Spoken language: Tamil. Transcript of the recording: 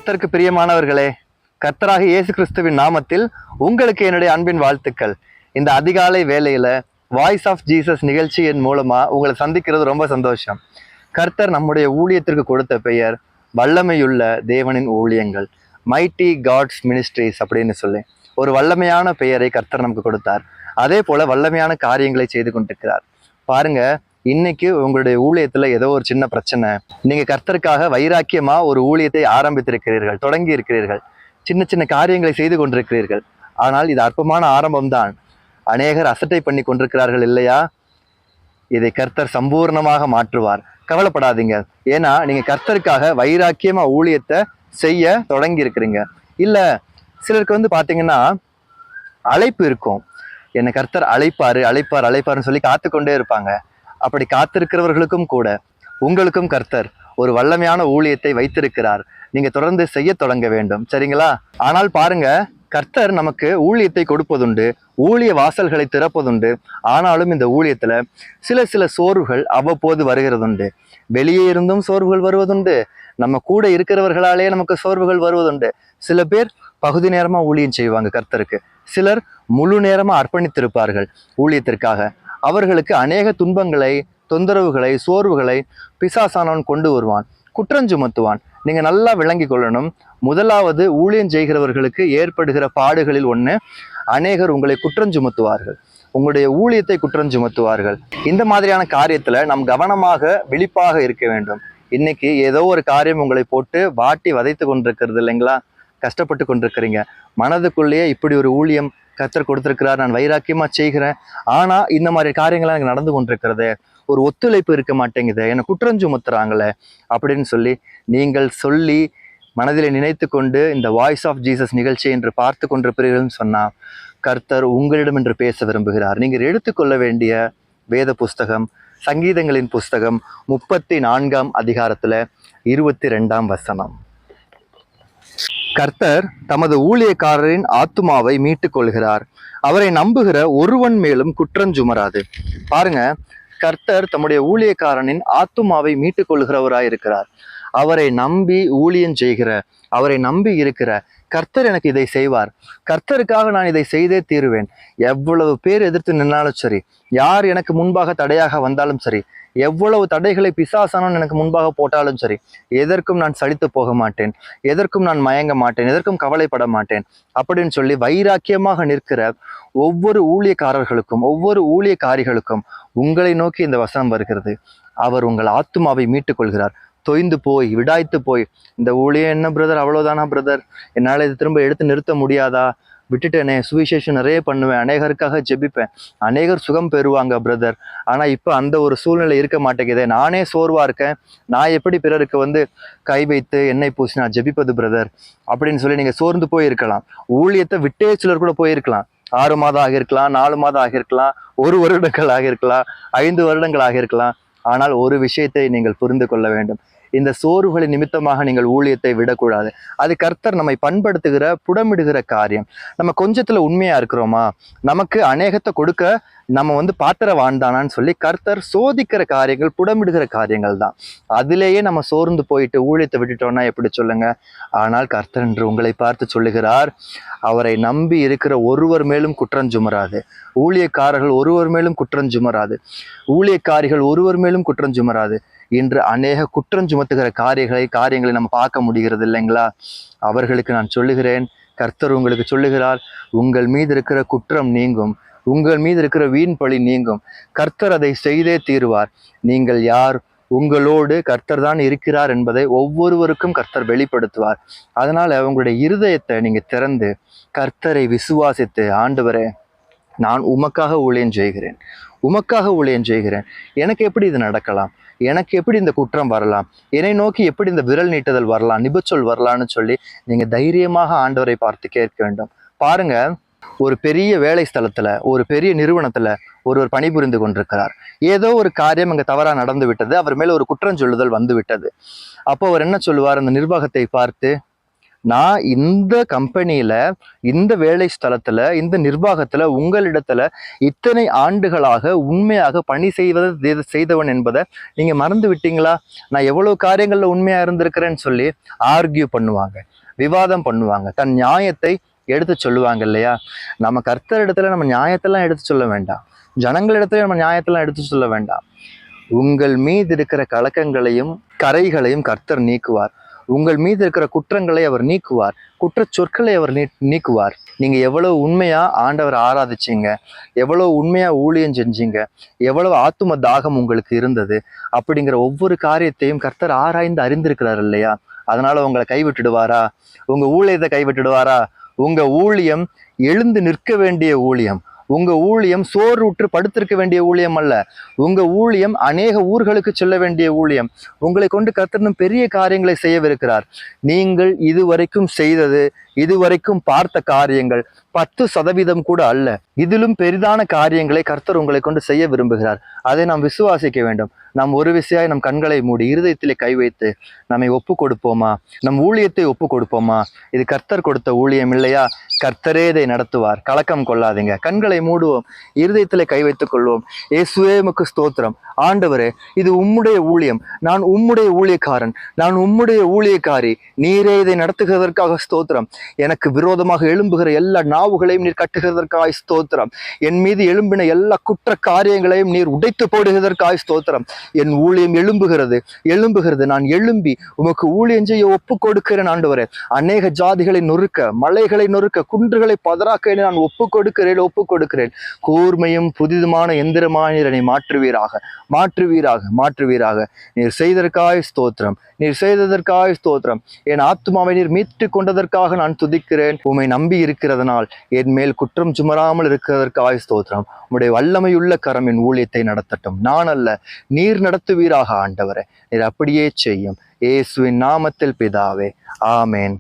கர்த்தருக்கு பிரியமானவர்களே, கர்த்தராக இயேசு கிறிஸ்துவின் நாமத்தில் உங்களுக்கு என்னுடைய அன்பின் வாழ்த்துக்கள். இந்த அதிகாலை வேளையில வாய்ஸ் ஆஃப் ஜீசஸ் நிகழ்ச்சியின் மூலமா உங்களை சந்திக்கிறது ரொம்ப சந்தோஷம். கர்த்தர் நம்முடைய ஊழியத்திற்கு கொடுத்த பெயர் வல்லமையுள்ள தேவனின் ஊழியங்கள், மைட்டி காட்ஸ் மினிஸ்ட்ரிஸ் அப்படின்னு சொல்லி ஒரு வல்லமையான பெயரை கர்த்தர் நமக்கு கொடுத்தார். அதே போல வல்லமையான காரியங்களை செய்து கொண்டிருக்கிறார். பாருங்க, இன்னைக்கு உங்களுடைய ஊழியத்துல ஏதோ ஒரு சின்ன பிரச்சனை, நீங்க கர்த்தருக்காக வைராக்கியமா ஒரு ஊழியத்தை ஆரம்பித்திருக்கிறீர்கள், தொடங்கி இருக்கிறீர்கள், சின்ன சின்ன காரியங்களை செய்து கொண்டிருக்கிறீர்கள். ஆனால் இது அற்பமான ஆரம்பம்தான். அநேகர் அசட்டை பண்ணி கொண்டிருக்கிறார்கள் இல்லையா? இதை கர்த்தர் சம்பூர்ணமாக மாற்றுவார். கவலைப்படாதீங்க. ஏன்னா நீங்க கர்த்தருக்காக வைராக்கியமா ஊழியத்தை செய்ய தொடங்கி இருக்கிறீங்க. இல்ல சிலருக்கு பாத்தீங்கன்னா அழைப்பு இருக்கும், என்னை கர்த்தர் அழைப்பாரு அழைப்பார் அழைப்பாருன்னு சொல்லி காத்து கொண்டே இருப்பாங்க. அப்படி காத்திருக்கிறவர்களுக்கும் கூட உங்களுக்கும் கர்த்தர் ஒரு வல்லமையான ஊழியத்தை வைத்திருக்கிறார். நீங்க தொடர்ந்து செய்ய தொடங்க வேண்டும், சரிங்களா? ஆனால் பாருங்க, கர்த்தர் நமக்கு ஊழியத்தை கொடுப்பதுண்டு, ஊழிய வாசல்களை திறப்பதுண்டு. ஆனாலும் இந்த ஊழியத்துல சில சோர்வுகள் அவ்வப்போது வருகிறதுண்டு. வெளியே இருந்தும் சோர்வுகள் வருவதுண்டு, நம்ம கூட இருக்கிறவர்களாலே நமக்கு சோர்வுகள் வருவதுண்டு. சில பேர் பகுதி நேரமா ஊழியம் செய்வாங்க கர்த்தருக்கு, சிலர் முழு நேரமா அர்ப்பணித்திருப்பார்கள் ஊழியத்திற்காக. அவர்களுக்கு அநேக துன்பங்களை, தொந்தரவுகளை, சோர்வுகளை பிசாசானவன் கொண்டு வருவான், குற்றம் சுமத்துவான். நீங்க நல்லா விளங்கி கொள்ளணும். முதலாவது, ஊழியம் செய்கிறவர்களுக்கு ஏற்படுகிற பாடுகளில் ஒண்ணு, அநேகர் உங்களை குற்றம் சுமத்துவார்கள், உங்களுடைய ஊழியத்தை குற்றம் சுமத்துவார்கள். இந்த மாதிரியான காரியத்துல நாம் கவனமாக விழிப்பாக இருக்க வேண்டும். இன்னைக்கு ஏதோ ஒரு காரியம் உங்களை போட்டு வாட்டி வதைத்து கொண்டிருக்கிறது இல்லைங்களா? கஷ்டப்பட்டு கொண்டிருக்கிறீங்க. மனதுக்குள்ளேயே இப்படி ஒரு ஊழியம் கர்த்தர் கொடுத்திருக்கிறார், நான் வைராக்கியமா செய்கிறேன், ஆனா இந்த மாதிரி காரியங்கள்லாம் எனக்கு நடந்து கொண்டிருக்கிறது, ஒரு ஒத்துழைப்பு இருக்க மாட்டேங்குது, என்னை குற்றம் சுமத்துறாங்களே அப்படின்னு சொல்லி நீங்கள் சொல்லி மனதிலே நினைத்து கொண்டு இந்த வாய்ஸ் ஆஃப் ஜீசஸ் நிகழ்ச்சி என்று பார்த்து கொண்டிருப்பீர்கள்னு சொன்னா கர்த்தர் உங்களிடம் என்று பேச விரும்புகிறார். நீங்கள் எடுத்துக்கொள்ள வேண்டிய வேத புஸ்தகம் சங்கீதங்களின் புஸ்தகம் 34ஆம் அதிகாரத்துல 22ஆம் வசனம். கர்த்தர் தமது ஊழியக்காரரின் ஆத்துமாவை மீட்டுக் கொள்கிறார், அவரை நம்புகிற ஒருவன் மேலும் குற்றம் சுமராது. பாருங்க, கர்த்தர் தம்முடைய ஊழியக்காரனின் ஆத்துமாவை மீட்டுக் கொள்கிறவராயிருக்கிறார். அவரை நம்பி ஊழியம் செய்கிற, அவரை நம்பி இருக்கிற கர்த்தர் எனக்கு இதை செய்வார், கர்த்தருக்காக நான் இதை செய்தே தீருவேன். எவ்வளவு பேர் எதிர்த்து நின்னாலும் சரி, யார் எனக்கு முன்பாக தடையாக வந்தாலும் சரி, எவ்வளவு தடைகளை பிசாசானவன் எனக்கு முன்பாக போட்டாலும் சரி, எதற்கும் நான் சலித்து போக மாட்டேன், எதற்கும் நான் மயங்க மாட்டேன், எதற்கும் கவலைப்பட மாட்டேன் அப்படின்னு சொல்லி வைராக்கியமாக நிற்கிற ஒவ்வொரு ஊழியக்காரர்களுக்கும், ஒவ்வொரு ஊழியக்காரிகளுக்கும் உங்களை நோக்கி இந்த வசனம் வருகிறது. அவர் உங்கள் ஆத்துமாவை மீட்டுக் கொள்கிறார். தொய்ந்து போய் விடாய்த்து போய், இந்த ஊழியம் என்ன பிரதர், அவ்வளவுதானா பிரதர், என்னால் இது திரும்ப எடுத்து நிறுத்த முடியாதா, விட்டுட்டேனே, சுவிசேஷம் நிறைய பண்ணுவேன், அநேகருக்காக ஜெபிப்பேன், அநேகர் சுகம் பெறுவாங்க பிரதர், ஆனா இப்ப அந்த ஒரு சூழ்நிலை இருக்க மாட்டேங்குதே, நானே சோர்வா இருக்கேன், நான் எப்படி பிறருக்கு கை வைத்து எண்ணெய் பூசி நான் ஜெபிப்பது பிரதர் அப்படின்னு சொல்லி நீங்க சோர்ந்து போயிருக்கலாம். ஊழியத்தை விட்டே சிலர் கூட போயிருக்கலாம். 6 மாதம் ஆகியிருக்கலாம், 4 மாதம் ஆகியிருக்கலாம், 1 வருடங்கள் ஆகியிருக்கலாம், 5 வருடங்கள் ஆகியிருக்கலாம். ஆனால் ஒரு விஷயத்தை நீங்கள் புரிந்து கொள்ள வேண்டும், இந்த சோர்வுகளின் நிமித்தமாக நீங்கள் ஊழியத்தை விடக்கூடாது. அது கர்த்தர் நம்மை பண்படுத்துகிற, புடமிடுகிற காரியம். நம்ம கொஞ்சத்துல உண்மையா இருக்கிறோமா, நமக்கு அநேகத்தை கொடுக்க நம்ம பாத்திரவான் தானான்னு சொல்லி கர்த்தர் சோதிக்கிற காரியங்கள், புடமிடுகிற காரியங்கள் தான். அதிலேயே நம்ம சோர்ந்து போயிட்டு ஊழியத்தை விட்டுட்டோம்னா எப்படி சொல்லுங்க? ஆனால் கர்த்தர் என்று உங்களை பார்த்து சொல்லுகிறார், அவரை நம்பி இருக்கிற ஒருவர் மேலும் குற்றம் சுமராது, ஊழியக்காரர்கள் ஒருவர் மேலும் குற்றம் சுமராது, ஊழியக்காரிகள் ஒருவர் மேலும் குற்றம் சுமராது. இன்று அநேக குற்றம் சுமத்துகிற காரியங்களை நம்ம பார்க்க முடிகிறது இல்லைங்களா? அவர்களுக்கு நான் சொல்லுகிறேன், கர்த்தர் உங்களுக்கு சொல்லுகிறார், உங்கள் மீது இருக்கிற குற்றம் நீங்கும், உங்கள் மீது இருக்கிற வீண் பழி நீங்கும். கர்த்தர் அதை செய்தே தீருவார். நீங்கள் யார், உங்களோடு கர்த்தர் தான் இருக்கிறார் என்பதை ஒவ்வொருவருக்கும் கர்த்தர் வெளிப்படுத்துவார். அதனால உங்களுடைய இருதயத்தை நீங்க திறந்து கர்த்தரை விசுவாசித்து, ஆண்டவரே நான் உமக்காக ஊழியம் செய்கிறேன், உமக்காக ஊழியம் செய்கிறேன், எனக்கு எப்படி இது நடக்கலாம், எனக்கு எப்படி இந்த குற்றம் வரலாம், என்னை நோக்கி எப்படி இந்த விரல் நீட்டுதல் வரலாம், நிபச்சொல் வரலான்னு சொல்லி நீங்க தைரியமாக ஆண்டவரை பார்த்து கேட்க வேண்டும். பாருங்க, ஒரு பெரிய வேலை ஸ்தலத்துல, ஒரு பெரிய நிறுவனத்துல ஒருவர் பணிபுரிந்து கொண்டிருக்கிறார். ஏதோ ஒரு காரியம் அங்க தவறா நடந்து விட்டது, அவர் மேல ஒரு குற்றம் சொல்லுதல் வந்து விட்டது. அப்போ அவர் என்ன சொல்லுவார்? அந்த நிர்வாகத்தை பார்த்து, நான் இந்த கம்பெனியில, இந்த வேலை ஸ்தலத்துல, இந்த நிர்வாகத்துல, உங்களிடத்துல இத்தனை ஆண்டுகளாக உண்மையாக பணி செய்தவன் என்பதை நீங்க மறந்து விட்டீங்களா? நான் எவ்வளவு காரியங்கள்ல உண்மையா இருந்திருக்கிறேன்னு சொல்லி ஆர்கியூ பண்ணுவாங்க, விவாதம் பண்ணுவாங்க, தன் நியாயத்தை எடுத்து சொல்லுவாங்க இல்லையா? நம்ம கர்த்தரிடத்துல நம்ம நியாயத்தெல்லாம் எடுத்து சொல்ல வேண்டாம், ஜனங்களிடத்துல நம்ம நியாயத்தெல்லாம் எடுத்து சொல்ல வேண்டாம். உங்கள் மீது இருக்கிற கலக்கங்களையும் கரைகளையும் கர்த்தர் நீக்குவார். உங்கள் மீது இருக்கிற குற்றங்களை அவர் நீக்குவார், குற்ற சொற்களை அவர் நீக்குவார். நீங்க எவ்வளவு உண்மையா ஆண்டவர் ஆராதிச்சீங்க, எவ்வளவு உண்மையா ஊழியம் செஞ்சீங்க, எவ்வளவு ஆத்தும தாகம் உங்களுக்கு இருந்தது அப்படிங்கிற ஒவ்வொரு காரியத்தையும் கர்த்தர் ஆராய்ந்து அறிந்திருக்கிறார் இல்லையா? அதனால உங்களை கைவிட்டுடுவாரா? உங்க ஊழியத்தை கைவிட்டுடுவாரா? உங்க ஊழியம் எழுந்து நிற்க வேண்டிய ஊழியம், உங்க ஊழியம் சோறு உற்று படுத்திருக்க வேண்டிய ஊழியம் அல்ல. உங்க ஊழியம் அநேக ஊர்களுக்கு செல்ல வேண்டிய ஊழியம். உங்களை கொண்டு கர்த்தர் பெரிய காரியங்களை செய்யவிருக்கிறார். நீங்கள் இதுவரைக்கும் செய்தது, இதுவரைக்கும் பார்த்த காரியங்கள் 10% கூட அல்ல. இதிலும் பெரிதான காரியங்களை கர்த்தர் உங்களை கொண்டு செய்ய விரும்புகிறார். அதை நாம் விசுவாசிக்க வேண்டும். நாம் ஒரு விசையாய் நம் கண்களை மூடி இருதயத்திலே கை வைத்து நம்மை ஒப்பு கொடுப்போமா? நம் ஊழியத்தை ஒப்பு கொடுப்போமா? இது கர்த்தர் கொடுத்த ஊழியம் இல்லையா? கர்த்தரே இதை நடத்துவார். கலக்கம் கொள்ளாதீங்க. கண்களை மூடுவோம், இருதயத்திலே கை வைத்துக் கொள்வோம். இயேசுவே உமக்கு ஸ்தோத்திரம். ஆண்டவரே, இது உம்முடைய ஊழியம், நான் உம்முடைய ஊழியக்காரன், நான் உம்முடைய ஊழியக்காரி. நீரே இதை நடத்துகிறதற்காக ஸ்தோத்திரம். எனக்கு விரோதமாக எழும்புகிற எல்லா நாவுகளையும் நீர் கட்டுகிறதற்காக ஸ்தோத்திரம். என் மீது எழும்பின எல்லா குற்ற காரியங்களையும் நீர் உடைத்து போடுகிறதற்காக ஸ்தோத்திரம். என் ஊழியம் எழும்புகிறது. நான் எழும்பி உமக்கு ஊழியம் செய்ய ஒப்பு கொடுக்கிறேன் ஆண்டவரே. அநேக ஜாதிகளை நொறுக்க, மலைகளை நொறுக்க, குன்றுகளை பதறாக்க நான் ஒப்பு கொடுக்கிறேன். கூர்மையும் புதிதுமான எந்திரமான நீரை மாற்றுவீராக. நீர் செய்ததற்காக ஸ்தோத்திரம். என் ஆத்துமாவை நீர் மீட்டு கொண்டதற்காக நான் துதிக்கிறேன். உம்மை நம்பி இருக்கிறதனால் என் மேல் குற்றம் சுமராமல் இருக்கிறதற்காக ஸ்தோத்திரம். உம்முடைய வல்லமையுள்ள கரம் என் ஊழியத்தை நடத்தட்டும். நான் அல்ல, நீர் நடத்துவீராக ஆண்டவரே. நீர் அப்படியே செய்யும். இயேசுவின் நாமத்தில் பிதாவே. ஆமேன்.